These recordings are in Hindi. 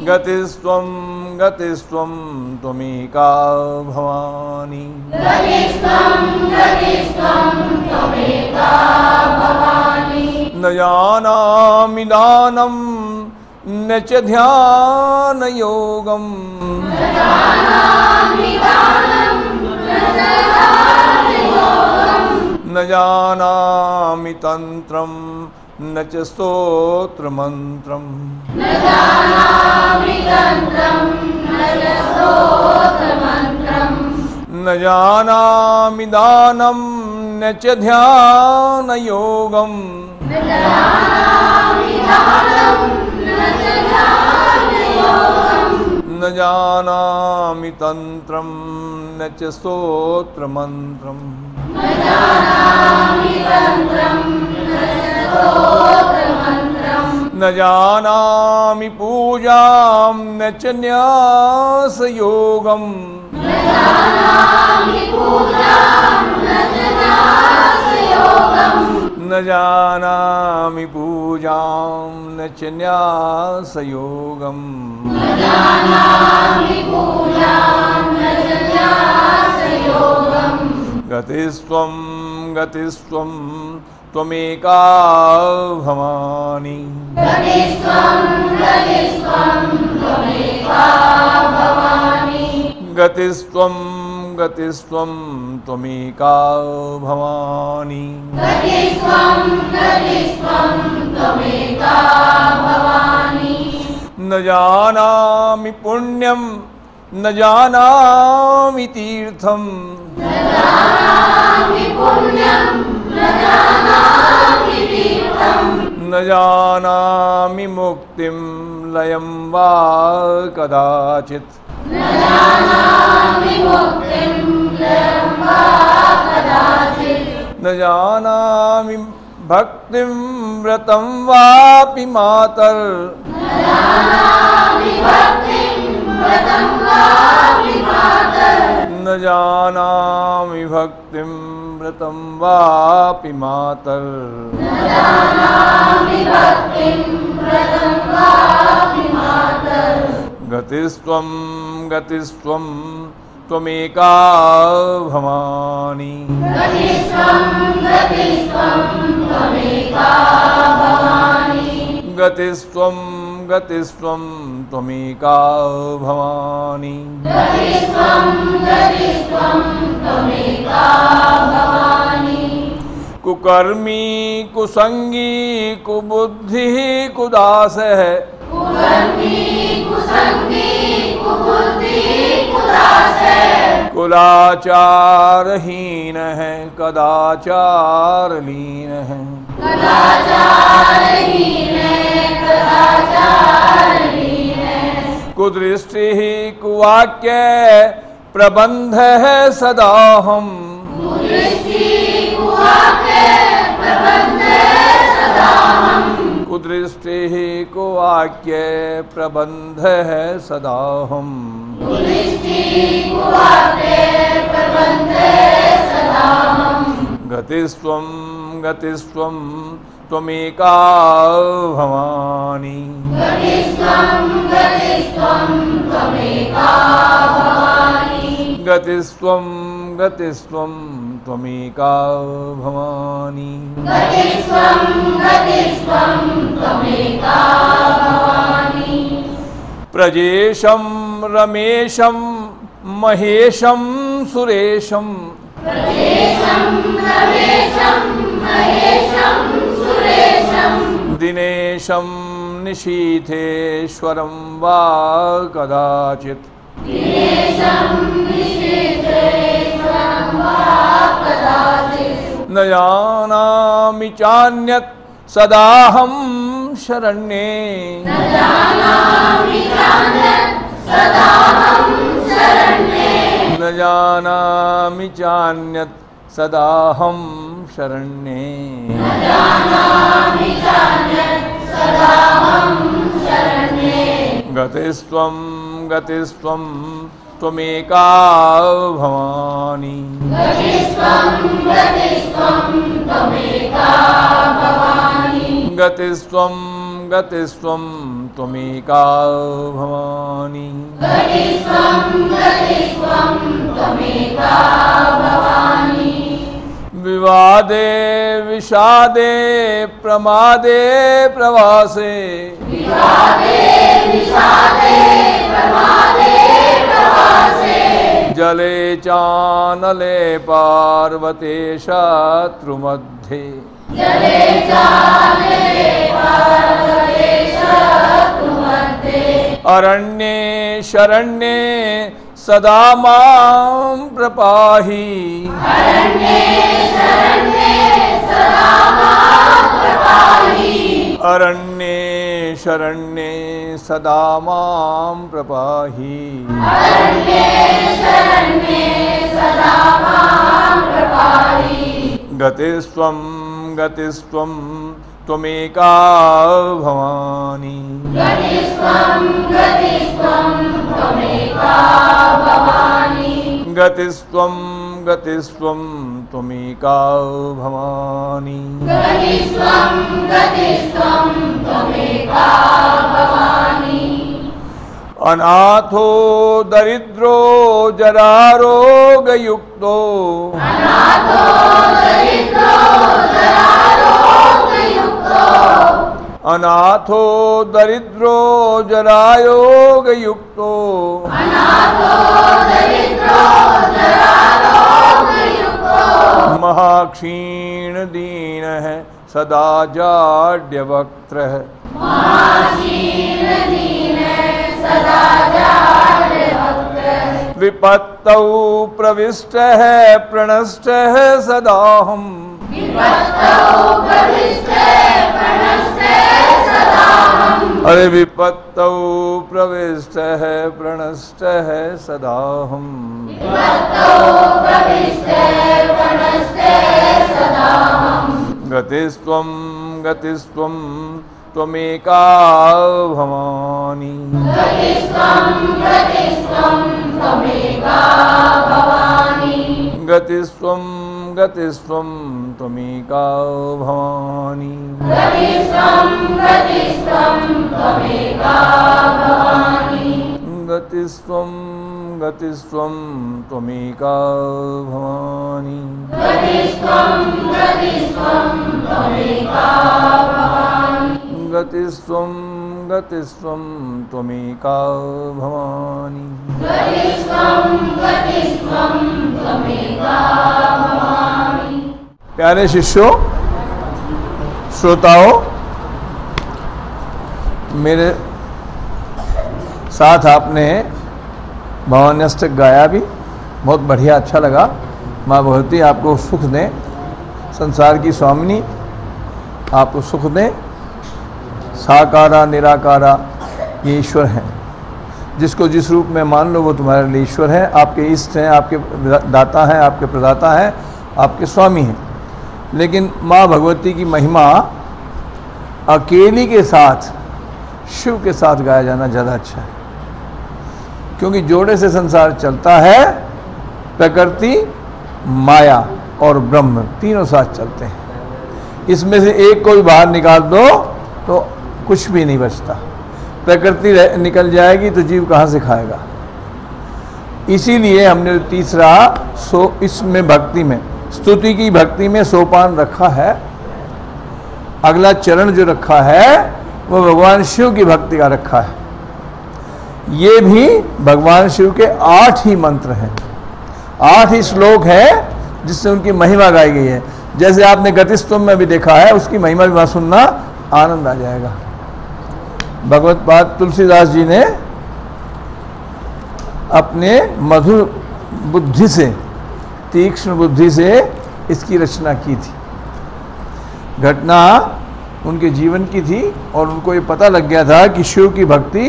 गतिस्त्वं गतिस्त्वं त्वमेका भवानी न जानामि दानं न च ध्यानयोगम् न जानामि तन्त्रं न च स्तोत्रमन्त्रम् न जानामि दानं न च ध्यानयोगम् न जानामि तन्त्रं न च स्तोत्रमन्त्रम् न जानामि पूजां न च न्यासयोगम् न जानामि पूजां न च न्यासयोगम् गतिस्त्वं गतिस्त्वं त्वमेका भवानी गतिस्त्वं गतिस्त्वं त्वमेका भवानी न जानामि पुण्यं न जानामि तीर्थं न जानामि मुक्तिं लयं वा कदाचित् न जानामि भक्तिं व्रतं वापि मातर् न जानामि भक्तिं व्रतं वापि मातर् गतिस्त्वं गतिस्त्वं त्वमेका भवानी गतिस्त्वं गतिस्त्वं त्वमेका भवानी कुकर्मी कुसंगी कुबुद्धिः कुदासः कुलाचारहीन है कदाचारलीन है कुदृष्टि कुवाक्य प्रबंध है सदाहम कुदृष्टि कुवाक्य प्रबंध है सदाहम गतिस्त्वं गतिस्त्वं त्वमेका भवानी गतिस्त्वं गतिस्त्वं त्वमेका भवानी प्रजेशं रमेशं महेशं सुरेशं दिनेशं निशीथेश्वरं वा कदाचित् न जानामि चान्यत् सदाहं शरण्ये न जानामि चान्यत् सदाहं शरण्ये गतिस्त्वं गतिस्त्वं त्वमेका भवानी गतिस्त्वं गतिस्त्वं त्वमेका भवानी। विवादे विषादे प्रमादे प्रवासे जले चानले पार्वते शत्रुमध्ये अरण्ये शरण्ये सदा मां प्रपाहि अरण्ये शरण्ये सदा मां प्रपाहि गतिस्त्वं गतिस्त्वं त्वमेका भवानी। गतिस्त्वं गतिस्त्वं त्वमेका भवानी। अनाथो दरिद्रो जरारोगयुक्तो अनाथो दरिद्रो जरायोगयुक्तो महाक्षीण दीन है सदा जाड्यवक्त्रः विपत्तौ प्रविष्टः प्रणष्टः सदाहम् अरे विपत्तौ प्रविष्टः प्रणष्टः सदाहम् गतिस्त्वं गतिस्त्वं त्वमेका भवानी। गतिस्त्वं गतिस्त्वं त्वमेका भवानी। गतिस्त्वं गतिस्त्वं त्वमेका भवानी। गतिस्त्वं गतिस्त्वं त्वमेका भवानी। प्यारे शिष्यों, श्रोताओं, मेरे साथ आपने भवान्यष्टक गाया भी, बहुत बढ़िया, अच्छा लगा। माँ भगवती आपको सुख दें, संसार की स्वामिनी आपको सुख दें। साकारा निराकारा ये ईश्वर हैं, जिसको जिस रूप में मान लो वो तुम्हारे लिए ईश्वर हैं, आपके इष्ट हैं, आपके दाता हैं, आपके प्रदाता हैं, आपके स्वामी हैं। लेकिन माँ भगवती की महिमा अकेली के साथ, शिव के साथ गाया जाना ज़्यादा अच्छा है, क्योंकि जोड़े से संसार चलता है। प्रकृति, माया और ब्रह्म तीनों साथ चलते हैं। इसमें से एक को भी बाहर निकाल दो तो कुछ भी नहीं बचता। प्रकृति निकल जाएगी तो जीव कहाँ से खाएगा। इसीलिए हमने तीसरा इसमें भक्ति में, स्तुति की भक्ति में सोपान रखा है। अगला चरण जो रखा है वो भगवान शिव की भक्ति का रखा है। ये भी भगवान शिव के 8 ही मंत्र हैं, 8 ही श्लोक है जिससे उनकी महिमा गाई गई है। जैसे आपने गतिस्त्वम में भी देखा है, उसकी महिमा भी वहाँ सुनना आनंद आ जाएगा। भगवत पाद तुलसीदास जी ने अपने मधुर बुद्धि से, तीक्ष्ण बुद्धि से इसकी रचना की थी। घटना उनके जीवन की थी और उनको ये पता लग गया था कि शिव की भक्ति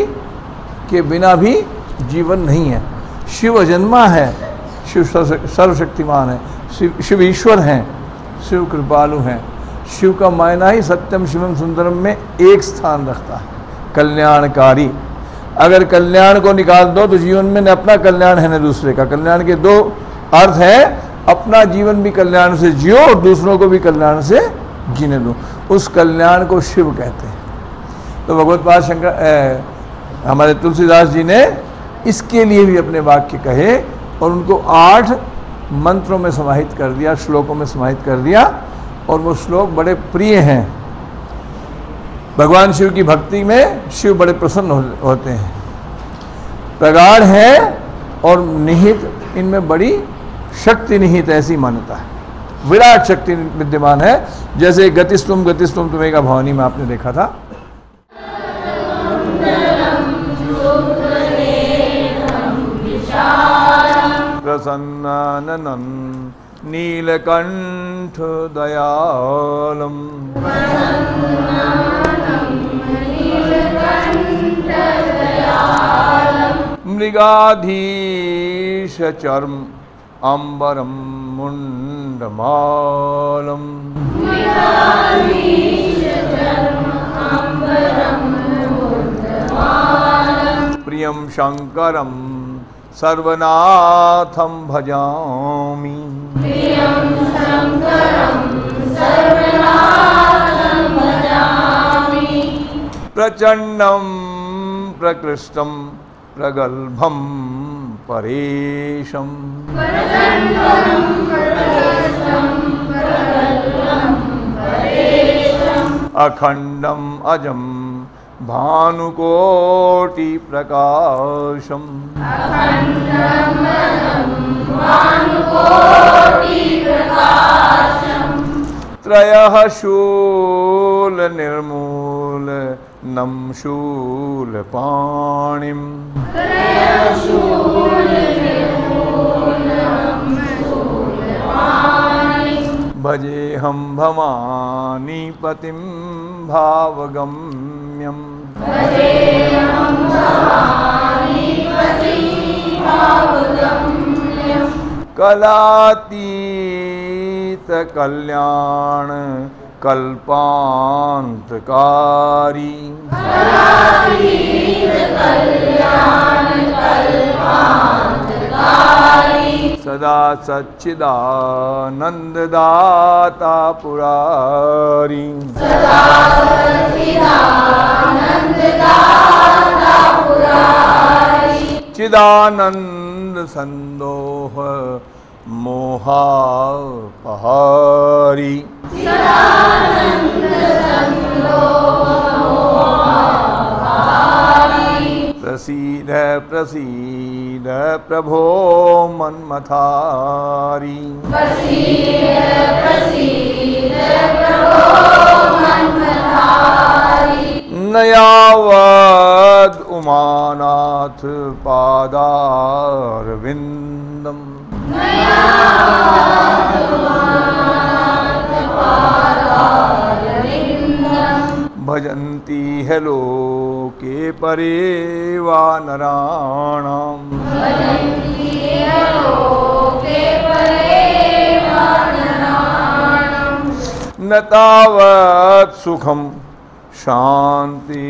के बिना भी जीवन नहीं है। शिव अजन्मा है, शिव सर्वशक्तिमान है, शिव ईश्वर हैं, शिव कृपालु हैं। शिव का मायना ही सत्यम शिवम सुंदरम में एक स्थान रखता है, कल्याणकारी। अगर कल्याण को निकाल दो तो जीवन में न अपना कल्याण है न दूसरे का। कल्याण के 2 अर्थ है, अपना जीवन भी कल्याण से जियो और दूसरों को भी कल्याण से जीने दो। उस कल्याण को शिव कहते हैं। तो भगवतपाद शंकर हमारे तुलसीदास जी ने इसके लिए भी अपने वाक्य कहे और उनको 8 मंत्रों में समाहित कर दिया, श्लोकों में समाहित कर दिया, और वो श्लोक बड़े प्रिय हैं। भगवान शिव की भक्ति में शिव बड़े प्रसन्न होते हैं, प्रगाढ़ है और निहित, इनमें बड़ी शक्ति निहित, ऐसी मान्यता है। विराट शक्ति विद्यमान है, जैसे गतिस्तुम तुमेका भवानी में आपने देखा था। प्रसन्नाननं नीलकंठ दयालम मृगाधीश चर्म अंबरम मुंडमालम प्रियं शंकरम सर्वनाथं भजामि। प्रचंडं प्रकृष्टं प्रगल्भं परेशं अखंडं अजं भानुकोटि प्रकाशम त्रयः शूल निर्मूल नम शूल पाणिम भजेऽहं भवानी पतिं भावगम्यम् कलातीत कल्याण कल्पांतकारी सदा सच्चिदानंददाता पुरारी चिदानंद संदोह मोहापहारी प्रसीद प्रसीद प्रभो मन्मथारी न यावद उमानाथ पादारविंदम भजन्ति है लोके परे वा नराणाम न तावत् सुखम शांति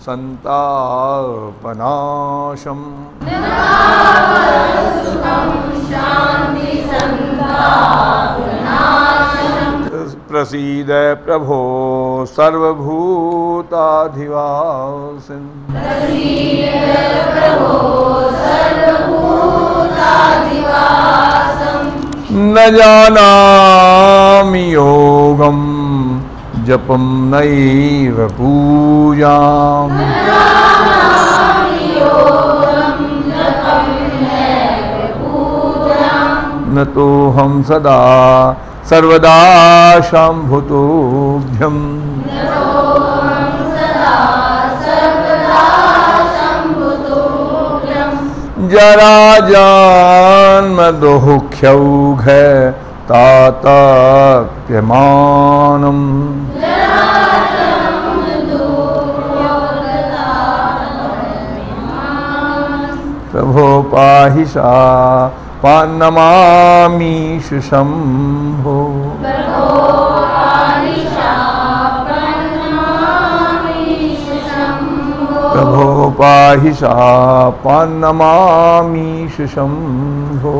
संतापनाशम प्रसीद प्रभो सर्वभूताधिवासिन् न जानामि योगं जपं नैव पूजाम् न तोऽहं सदा सर्वदा शम्भुतोभ्यम् जरा जन्म दुःख्यौघ तातप्यमानम् प्रभो पाहि शापान्नमामीश शम्भो प्रभो पाहि शापान्नमामीश शम्भो